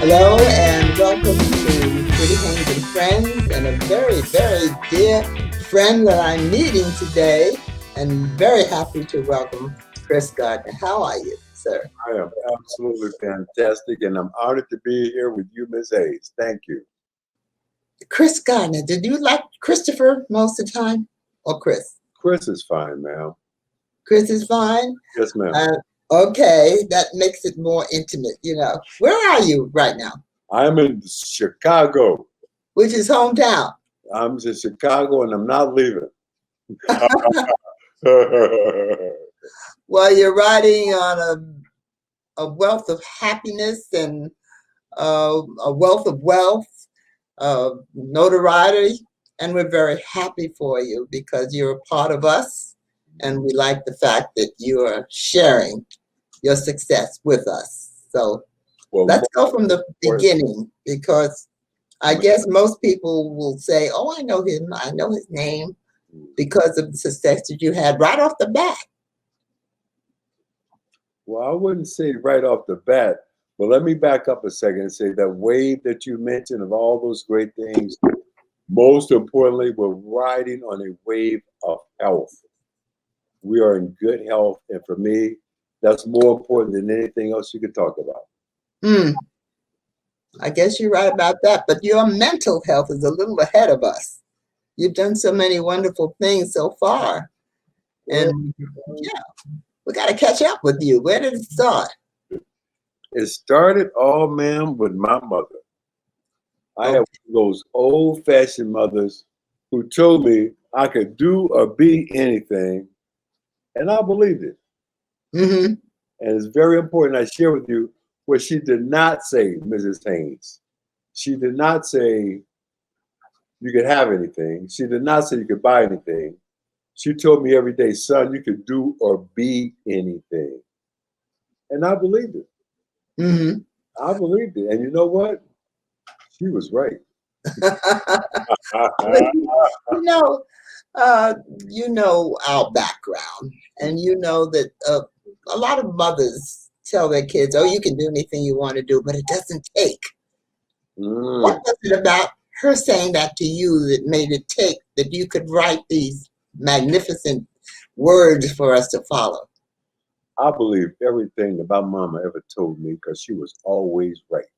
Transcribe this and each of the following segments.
Hello and welcome to PhillyCAM and Friends, and a very, very dear friend that I'm meeting today, and very happy to welcome Chris Gardner. How are you, sir? I am absolutely fantastic, and I'm honored to be here with you, Ms. Hayes. Thank you. Chris Gardner, did you like Christopher most of the time, or Chris? Chris is fine, ma'am. Chris is fine. Yes, ma'am. Okay, that makes it more intimate. Where are you right now? I'm in Chicago. Which is hometown? I'm in Chicago, and I'm not leaving. Well, you're riding on a wealth of happiness and a wealth of wealth, notoriety, and we're very happy for you because you're a part of us, and we like the fact that you are sharing your success with us. So let's go from the beginning, because I guess most people will say, "Oh, I know him. I know his name," because of the success that you had right off the bat. Well, I wouldn't say right off the bat, but let me back up a second and say that wave that you mentioned of all those great things, most importantly, we're riding on a wave of health. We are in good health, and for me, that's more important than anything else you could talk about. I guess you're right about that, but your mental health is a little ahead of us. You've done so many wonderful things so far, and yeah, we got to catch up with you. Where did it start? It started all, ma'am, with my mother. I have those old-fashioned mothers who told me I could do or be anything, and I believed it. Mm-hmm. And it's very important I share with you what she did not say, Mrs. Haynes. She did not say you could have anything. She did not say you could buy anything. She told me every day, son, you could do or be anything. And I believed it. Mm-hmm. I believed it. And you know what? She was right. you know, you know our background, and you know that a lot of mothers tell their kids, "Oh, you can do anything you want to do," but it doesn't take. What was it about her saying that to you that made it take that you could write these magnificent words for us to follow? I believe everything that my mama ever told me because she was always right.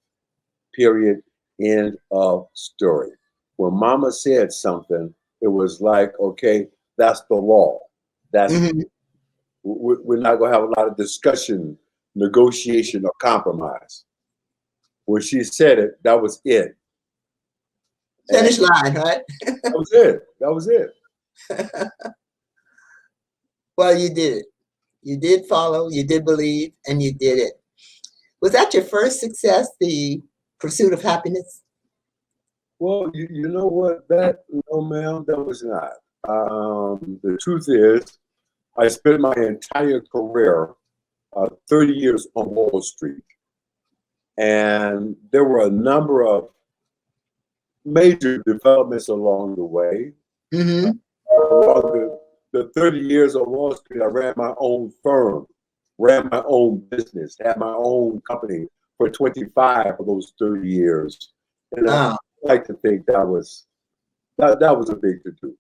Period. End of story. When mama said something, it was like, okay, that's the law. That's Mm-hmm. we're not gonna have a lot of discussion, negotiation, or compromise. When she said it, that was it. Finish line, right? That was it. That was it. Well, you did it. You did follow, you did believe, and you did it. Was that your first success, the pursuit of happiness? Well, you know what? No, ma'am, that was not. The truth is, I spent my entire career, 30 years on Wall Street. And there were a number of major developments along the way. Mm-hmm. Along the 30 years on Wall Street, I ran my own firm, ran my own business, had my own company for 25 of those 30 years. And I like to think that was a big to do.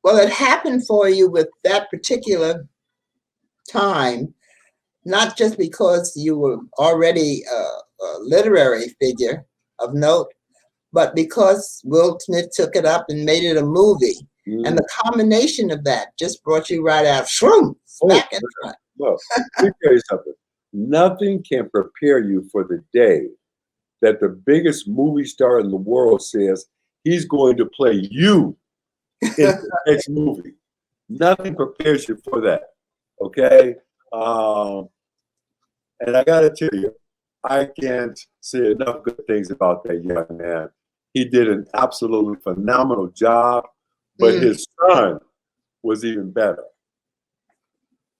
Well, it happened for you with that particular time, not just because you were already a literary figure of note, but because Will Smith took it up and made it a movie. And the combination of that just brought you right out, shroom, smack in front. Well, let me tell you something. Nothing can prepare you for the day that the biggest movie star in the world says he's going to play you in the next movie. Nothing prepares you for that. Okay? And I got to tell you, I can't say enough good things about that young man. He did an absolutely phenomenal job, but his son was even better.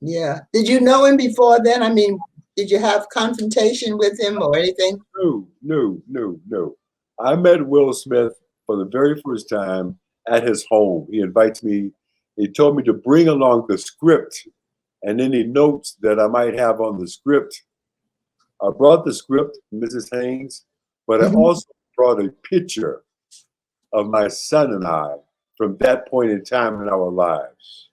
Yeah. Did you know him before then? I mean, did you have confrontation with him or anything? No. I met Will Smith for the very first time at his home. He invites me. He told me to bring along the script and any notes that I might have on the script. I brought the script, Mrs. Haynes, but I Mhm. also brought a picture of my son and I from that point in time in our lives.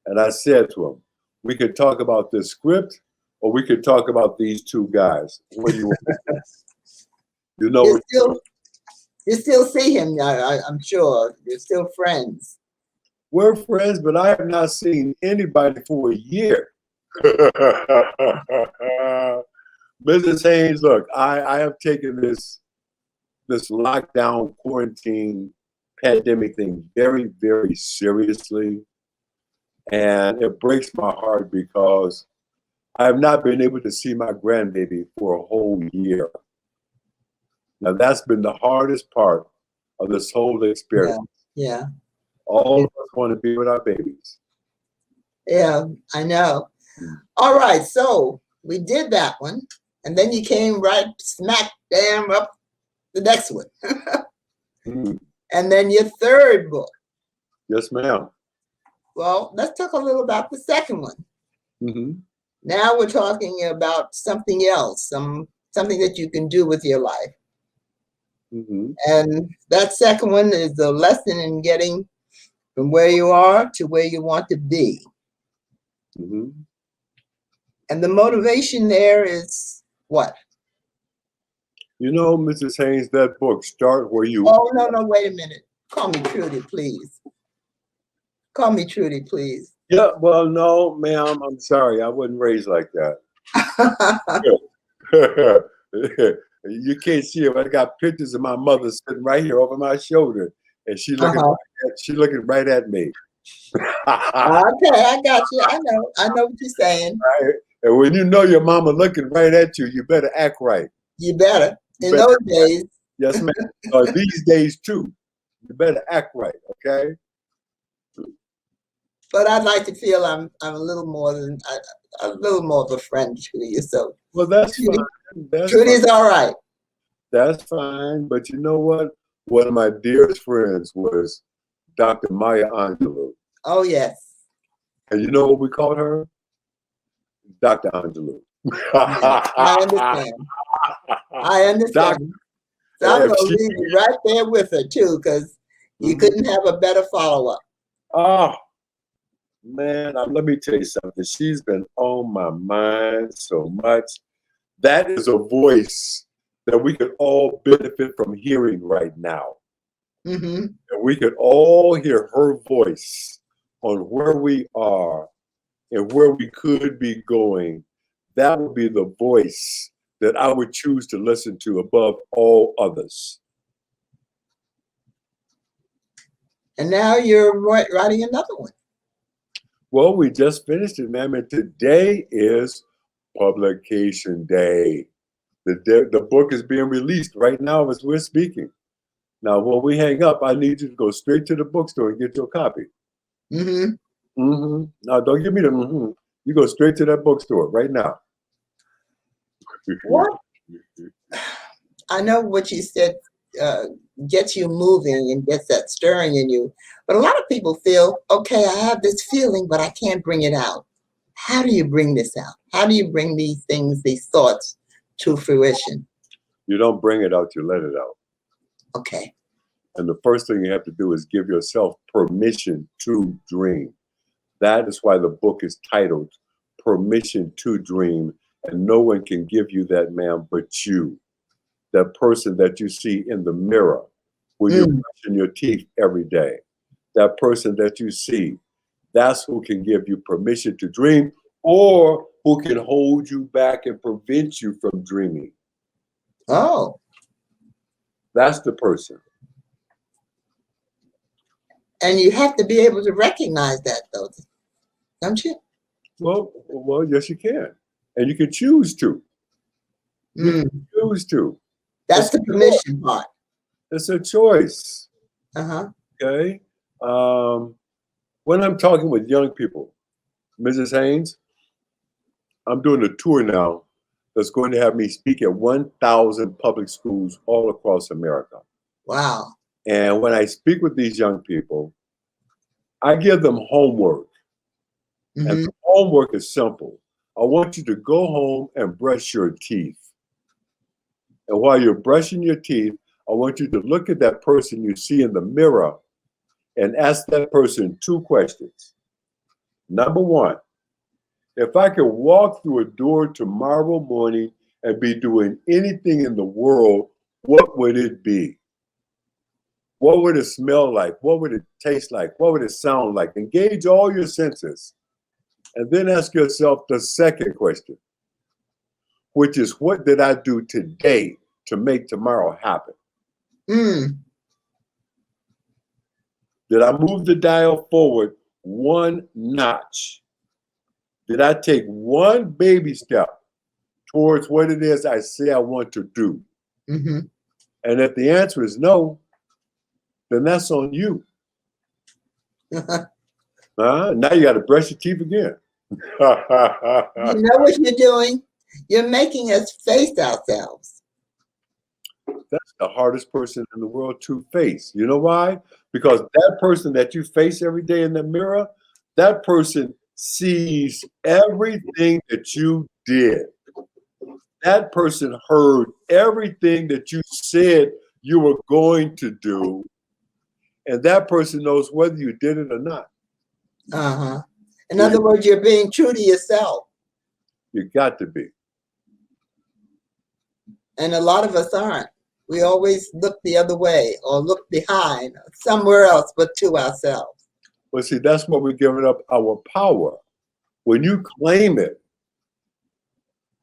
And I said to him, we could talk about this script or we could talk about these two guys. What do you want? You know You what? still you still see him, I'm sure. You're still friends. We're friends, but I have not seen anybody for a year. Mrs. Haynes, look, I have taken this lockdown, quarantine, pandemic thing very, very seriously. And it breaks my heart because I have not been able to see my grandbaby for a whole year. Now, that's been the hardest part of this whole Yeah, experience. yeah, All of us want to be with our babies. yeah, I know. Mm. All right, so we did that one, and then you came right smack damn up the next one. Mm. And then your third book. Yes, ma'am. Well, let's talk a little about the second one. Mm-hmm. Now we're talking about something else, something that you can do with your life. Mm-hmm. And that second one is the lesson in getting from where you are to where you want to be. Mm-hmm. And the motivation there is what? You know, Mrs. Haynes, that book, Start Where You. Oh, no, no, wait a minute. Call me Trudy, please. Call me Trudy, please. Yeah, well, no, ma'am, I'm sorry. I wasn't raised like that. You can't see it, but I got pictures of my mother sitting right here over my shoulder, and Uh-huh. she looking right at me. Okay, I got you. I know what you're saying. Right? And when you know your mama looking right at you, you better act right. You better. You In better those act right. days, Yes, ma'am. These days too, you better act right. Okay. but I'd like to feel I'm a little more than a little more of a friend to you. So Well, that's fine. Trudy, That's fine. Trudy's all right. That's fine. But you know what? One of my dearest friends was Dr. Maya Angelou. Oh yes, And you know what we called her? Dr. Angelou. yes. I understand. I Doc, understand. So I'm if gonna she, leave you right there with her too, because you Mhm. couldn't have a better follow-up. Oh, man, let me tell you something. She's been on my mind so much. That is a voice that we could all benefit from hearing right now. Mm-hmm. And we could all hear her voice on where we are and where we could be going. That would be the voice that I would choose to listen to above all others. And now you're writing another one. Well, we just finished it, ma'am, and today is publication day. The book is being released right now as we're speaking. Now, when we hang up, I need you to go straight to the bookstore and get your copy. Mm-hmm. Mm-hmm. Now, don't give me the mm-hmm. You go straight to that bookstore right now. What? I know what you said uh, gets you moving and gets that stirring in you. But a lot of people feel, okay, I have this feeling, but I can't bring it out. How do you bring this out? How do you bring these things, these thoughts to fruition? You don't bring it out, you let it out. Okay. And the first thing you have to do is give yourself permission to dream. That is why the book is titled Permission to Dream. And no one can give you that, ma'am, but you. That person that you see in the mirror when you're brushing your teeth every day. That person that you see, that's who can give you permission to dream or who can hold you back and prevent you from dreaming. Oh, That's the person. and you have to be able to recognize that, though, don't you? Well, yes, you can. And you can choose to. You can Mm. choose to. That's It's a the choice. permission part. It's a choice. Uh-huh. Okay. When I'm talking with young people, Mrs. Haynes, I'm doing a tour now that's going to have me speak at 1,000 public schools all across America. Wow. And when I speak with these young people, I give them homework. And Mm-hmm. the homework is simple. I want you to go home and brush your teeth. And while you're brushing your teeth, I want you to look at that person you see in the mirror and ask that person 2 questions. Number 1, if I could walk through a door tomorrow morning and be doing anything in the world, what would it be? What would it smell like? What would it taste like? What would it sound like? Engage all your senses. And then ask yourself the second question, which is, what did I do today to make tomorrow happen? Mm. Did I move the dial forward 1 notch? Did I take 1 baby step towards what it is I say I want to do? Mm-hmm. And if the answer is no, then that's on you. Now you got to brush your teeth again. You know what you're doing? You're making us face ourselves. That's the hardest person in the world to face. You know why? Because that person that you face every day in the mirror, that person sees everything that you did. That person heard everything that you said you were going to do. And that person knows whether you did it or not. Uh-huh. In other words, you're being true to yourself. You got to be. And a lot of us aren't. We always look the other way or look behind somewhere else but to ourselves. Well, see, that's why we're giving up our power. When you claim it,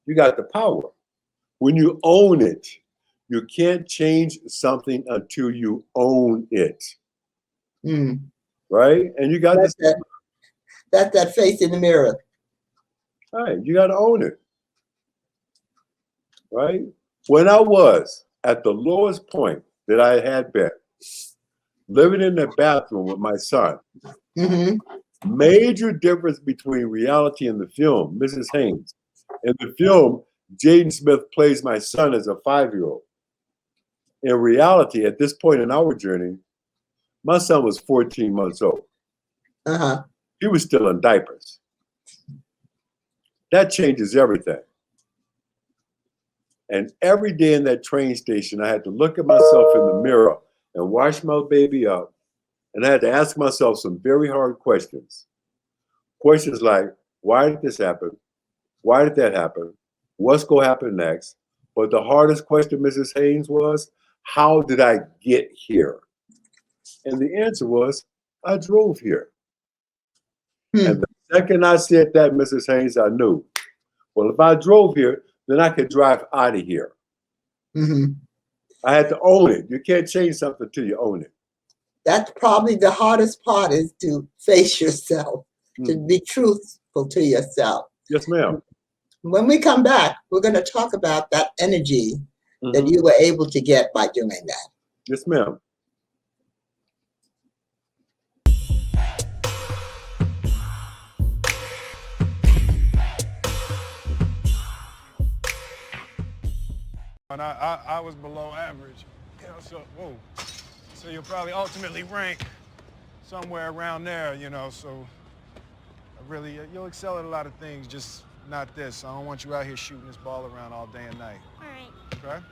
you got the power. When you own it, you can't change something until you own it. Mm. Right? And you got that's that face in the mirror. Right. You got to own it. Right? When I was at the lowest point that I had been, living in the bathroom with my son, Mm-hmm. major difference between reality and the film, Mrs. Haynes. In the film, Jaden Smith plays my son as a 5-year-old. In reality, at this point in our journey, my son was 14 months old. Uh-huh. He was still in diapers. That changes everything. And every day in that train station, I had to look at myself in the mirror and wash my baby up. And I had to ask myself some very hard questions. Questions like, why did this happen? Why did that happen? What's going to happen next? But the hardest question, Mrs. Haynes, was, how did I get here? And the answer was, I drove here. Hmm. And the second I said that, Mrs. Haynes, I knew, well, if I drove here, then I could drive out of here. Mm-hmm. I had to own it. You can't change something till you own it. That's probably the hardest part, is to face yourself, to be truthful to yourself. Yes, ma'am. When we come back, we're going to talk about that energy that you were able to get by doing that. Yes, ma'am. And I was below average. You know, so you'll probably ultimately rank somewhere around there, you know, so really, you'll excel at a lot of things, just not this. I don't want you out here shooting this ball around all day and night. All right. Okay?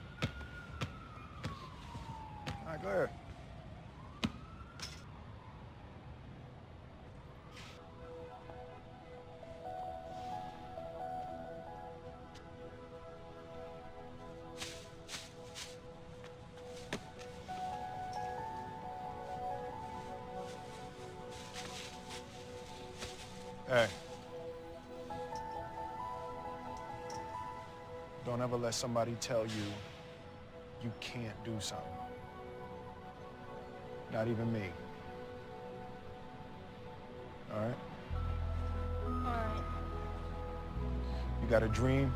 All right, go ahead. Hey. Don't ever let somebody tell you you can't do something. Not even me. All right? All right. You got a dream,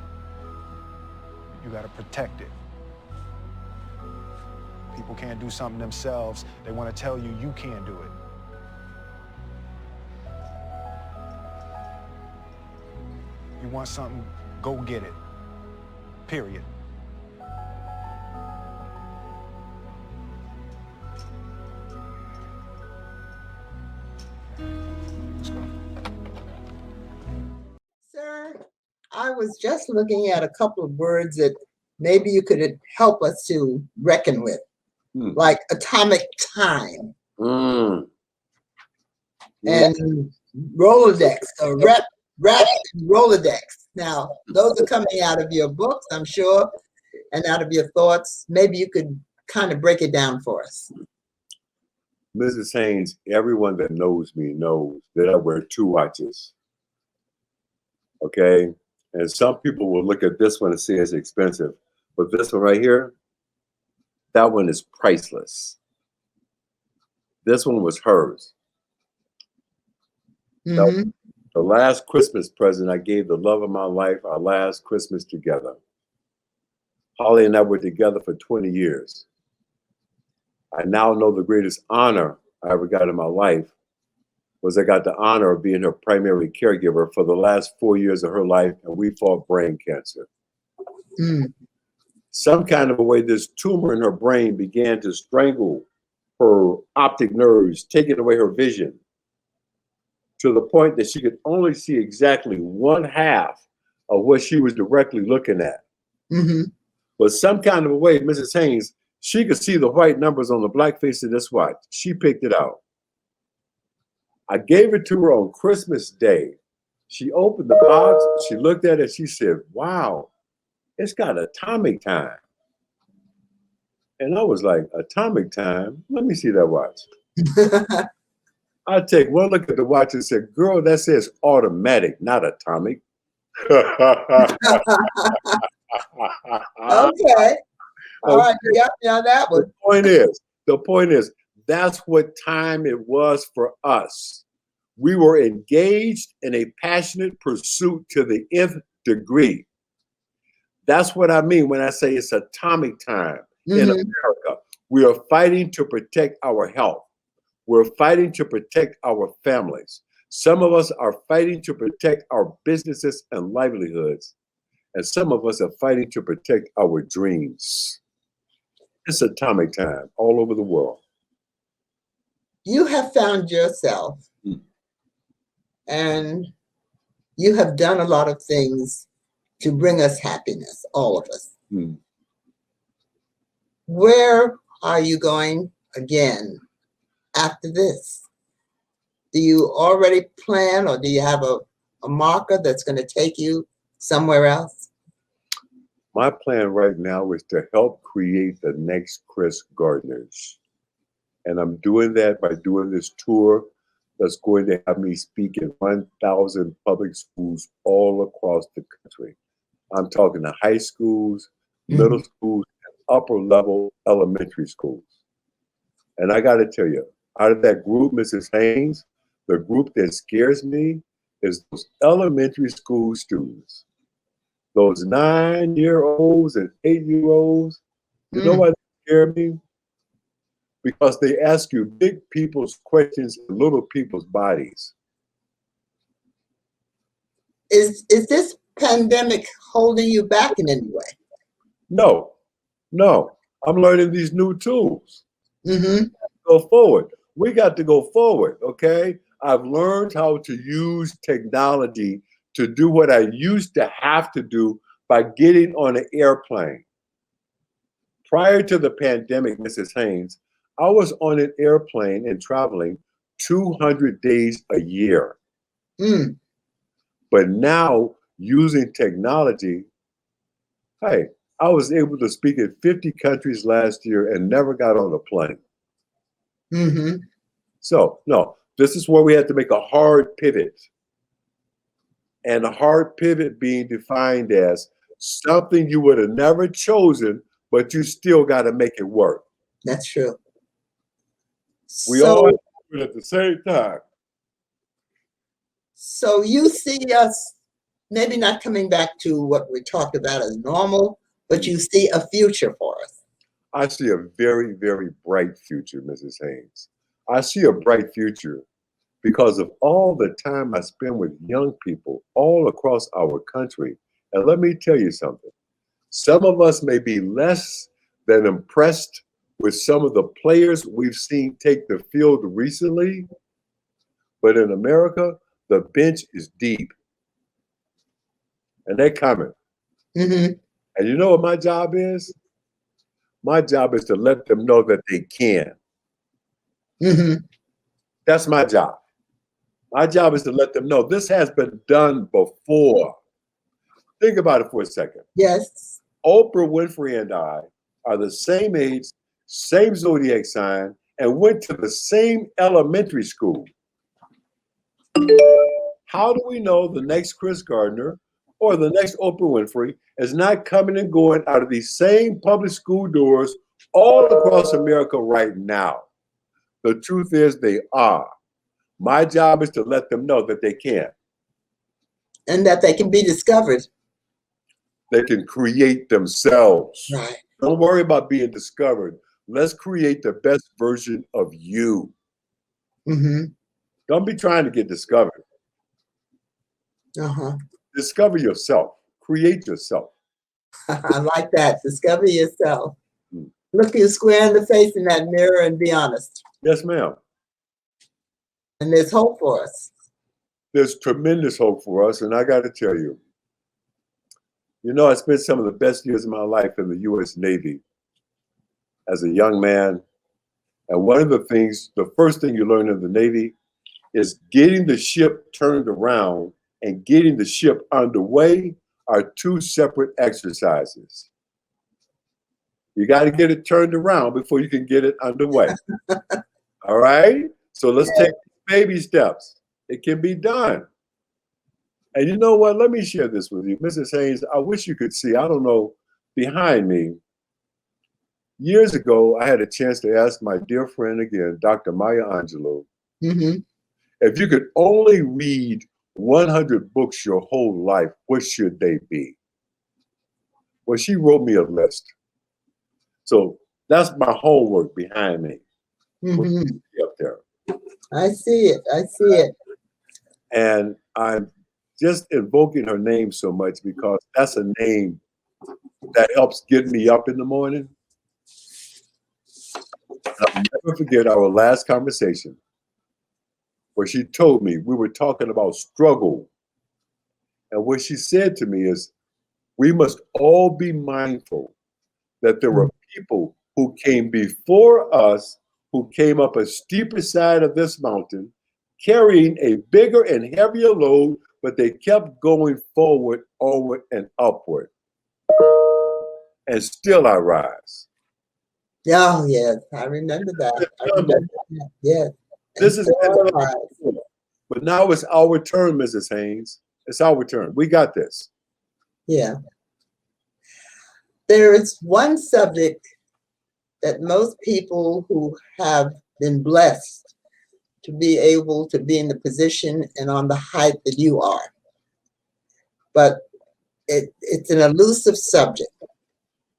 you got to protect it. People can't do something themselves. They want to tell you you can't do it. You want something, go get it. Period. Let's go. Sir, I was just looking at a couple of words that maybe you could help us to reckon with, like atomic time Mm. and Rolodex, or rap and Rolodex. Now, those are coming out of your books, I'm sure, and out of your thoughts. Maybe you could kind of break it down for us. Mrs. Haynes, everyone that knows me knows that I wear 2 watches. Okay? And some people will look at this one and say it's expensive. But this one right here, that one is priceless. This one was hers. Mm-hmm. The last Christmas present I gave the love of my life, our last Christmas together. Holly and I were together for 20 years. I now know the greatest honor I ever got in my life was I got the honor of being her primary caregiver for the last 4 years of her life, and we fought brain cancer. Mm. Some kind of a way, this tumor in her brain began to strangle her optic nerves, taking away her vision to the point that she could only see exactly 1/2 of what she was directly looking at. Mm-hmm. But some kind of a way, Mrs. Haynes, she could see the white numbers on the black face of this watch. She picked it out. I gave it to her on Christmas Day. She opened the box, she looked at it, she said, wow, it's got atomic time. And I was like, atomic time? Let me see that watch. I take one look at the watch and said, girl, that says automatic, not atomic. Okay. All right, you got me on that one. The point is, that's what time it was for us. We were engaged in a passionate pursuit to the nth degree. That's what I mean when I say it's atomic time in America. We are fighting to protect our health. We're fighting to protect our families. Some of us are fighting to protect our businesses and livelihoods. And some of us are fighting to protect our dreams. It's atomic time all over the world. You have found yourself and you have done a lot of things to bring us happiness, all of us. Where are you going again after this? Do you already plan, or do you have a marker that's going to take you somewhere else? My plan right now is to help create the next Chris Gardners. And I'm doing that by doing this tour that's going to have me speak in 1,000 public schools all across the country. I'm talking to high schools, middle schools, and upper level elementary schools. And I got to tell you, out of that group, Mrs. Haynes, the group that scares me is those elementary school students. Those 9-year-olds and 8-year-olds, you know why they scare me? Because they ask you big people's questions in little people's bodies. Is this pandemic holding you back in any way? No. I'm learning these new tools. Mm-hmm. Go forward. We got to go forward, okay? I've learned how to use technology to do what I used to have to do by getting on an airplane. Prior to the pandemic, Mrs. Haynes, I was on an airplane and traveling 200 days a year. But now, using technology, hey, I was able to speak in 50 countries last year and never got on a plane. So, no, this is where we had to make a hard pivot. And a hard pivot being defined as something you would have never chosen, but you still got to make it work. That's true. We all have to do it at the same time. So you see us maybe not coming back to what we talked about as normal, but you see a future for us. I see a very, very bright future, Mrs. Haynes. I see a bright future because of all the time I spend with young people all across our country. And let me tell you something. Some of us may be less than impressed with some of the players we've seen take the field recently, but in America, the bench is deep. and they're coming. Mm-hmm. And you know what my job is? My job is to let them know that they can. Mm-hmm. That's my job. My job is to let them know this has been done before. Think about it for a second. Yes. Oprah Winfrey and I are the same age, same zodiac sign, and went to the same elementary school. How do we know the next Chris Gardner or the next Oprah Winfrey is not coming and going out of these same public school doors all across America right now? The truth is they are. My job is to let them know that they can. And that they can be discovered. They can create themselves. Right. Don't worry about being discovered. Let's create the best version of you. Mm-hmm. Don't be trying to get discovered. Uh-huh. Discover yourself. Create yourself. I like that. Discover yourself. Hmm. Look you square in the face in that mirror and be honest. Yes, ma'am. And there's hope for us. There's tremendous hope for us. And I got to tell you, I spent some of the best years of my life in the U.S. Navy as a young man. And one of the first thing you learn in the Navy is getting the ship turned around and getting the ship underway are two separate exercises. You got to get it turned around before you can get it underway. All right? So let's take baby steps. It can be done. And you know what? Let me share this with you. Mrs. Haynes, I wish you could see, I don't know, behind me. Years ago, I had a chance to ask my dear friend again, Dr. Maya Angelou, Mm-hmm. if you could only read 100 books your whole life, what should they be? Well, she wrote me a list. So that's my homework behind me. Mm-hmm. Up there. I see it. I see it. And I'm just invoking her name so much because that's a name that helps get me up in the morning. I'll never forget our last conversation where she told me we were talking about struggle. And what she said to me is, we must all be mindful that there were people who came before us who came up a steeper side of this mountain, carrying a bigger and heavier load, but they kept going forward, onward, and upward. And still I rise. Oh, yes. I remember that. I remember that. Yes. This is but now it's our turn, Mrs. Haynes. It's our turn. We got this. Yeah. There is one subject that most people who have been blessed to be able to be in the position and on the height that you are. But it's an elusive subject.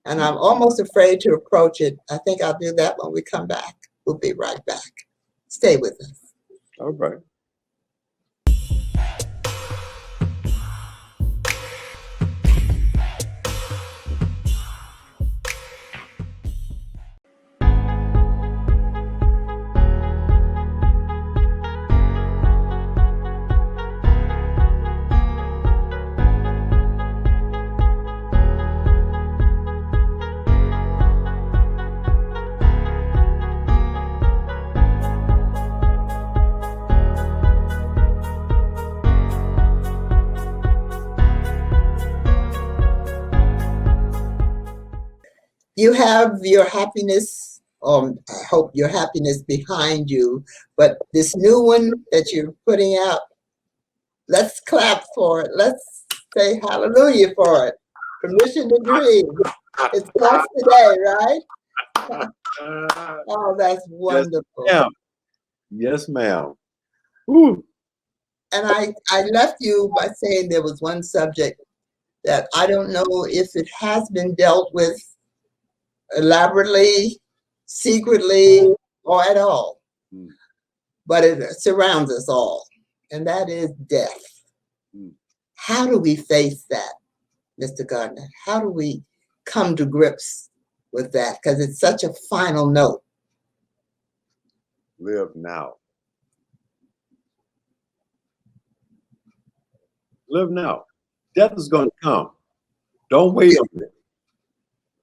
And I'm almost afraid to approach it. I think I'll do that when we come back. We'll be right back. Stay with us. All right. You have your happiness, I hope your happiness behind you, but this new one that you're putting out, let's clap for it. Let's say hallelujah for it. Permission to dream. It's blessed today, right? Oh, that's wonderful. Yes, ma'am. Ooh. And I left you by saying there was one subject that I don't know if it has been dealt with elaborately, secretly, or at all. But it surrounds us all, and that is death. How do we face that, Mr. Gardner? How do we come to grips with that? Because it's such a final note. Live now. Live now. Death is going to come. Don't wait on it.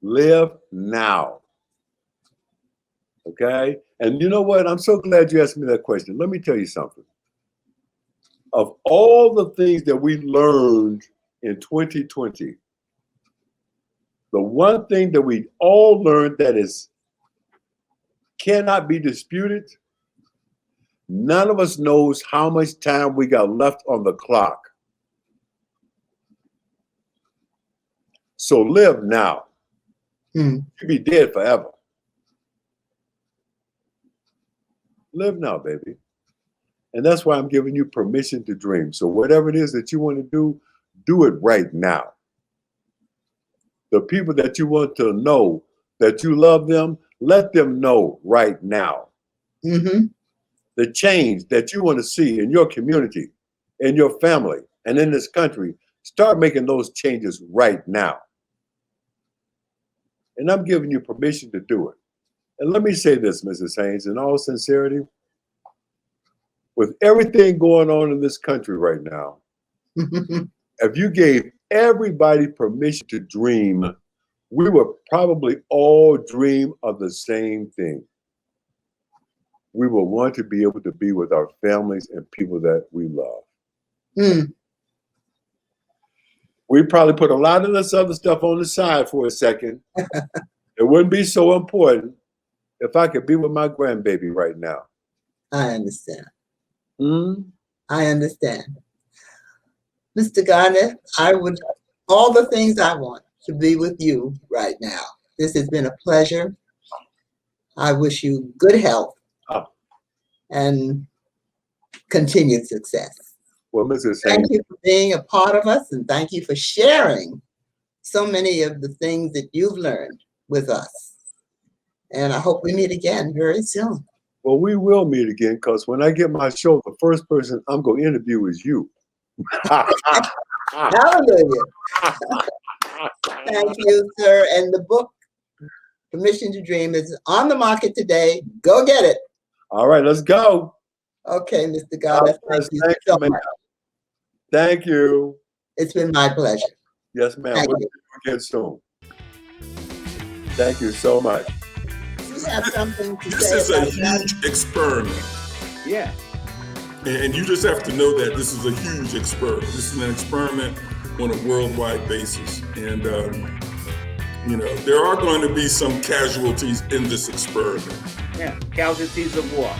Live now. Okay? And you know what? I'm so glad you asked me that question. Let me tell you something. Of all the things that we learned in 2020, the one thing that we all learned that cannot be disputed, none of us knows how much time we got left on the clock. So live now. You'll be dead forever. Live now, baby. And that's why I'm giving you permission to dream. So whatever it is that you want to do it right now. The people that you want to know that you love them, let them know right now. The change that you want to see in your community, in your family, and in this country, start making those changes right now. And I'm giving you permission to do it. And let me say this, Mrs. Haynes, in all sincerity, with everything going on in this country right now, if you gave everybody permission to dream, we would probably all dream of the same thing. We will want to be able to be with our families and people that we love. We probably put a lot of this other stuff on the side for a second. It wouldn't be so important if I could be with my grandbaby right now. I understand. I understand. Mr. Garner, all the things I want to be with you right now. This has been a pleasure. I wish you good health and continued success. Well, Mrs. Haynes, thank you for being a part of us, and thank you for sharing so many of the things that you've learned with us. And I hope we meet again very soon. Well, we will meet again, because when I get my show, the first person I'm going to interview is you. Hallelujah. Thank you, sir. And the book, Permission to Dream, is on the market today. Go get it. All right, let's go. Okay, Mr. Garner, thank you so much. Thank you. It's been my pleasure. Yes, ma'am. We'll see you again soon. Thank you so much. You have something to This say is a about huge experiment. Yeah. And you just have to know that this is a huge experiment. This is an experiment on a worldwide basis. And, you know, there are going to be some casualties in this experiment. Yeah, casualties of war.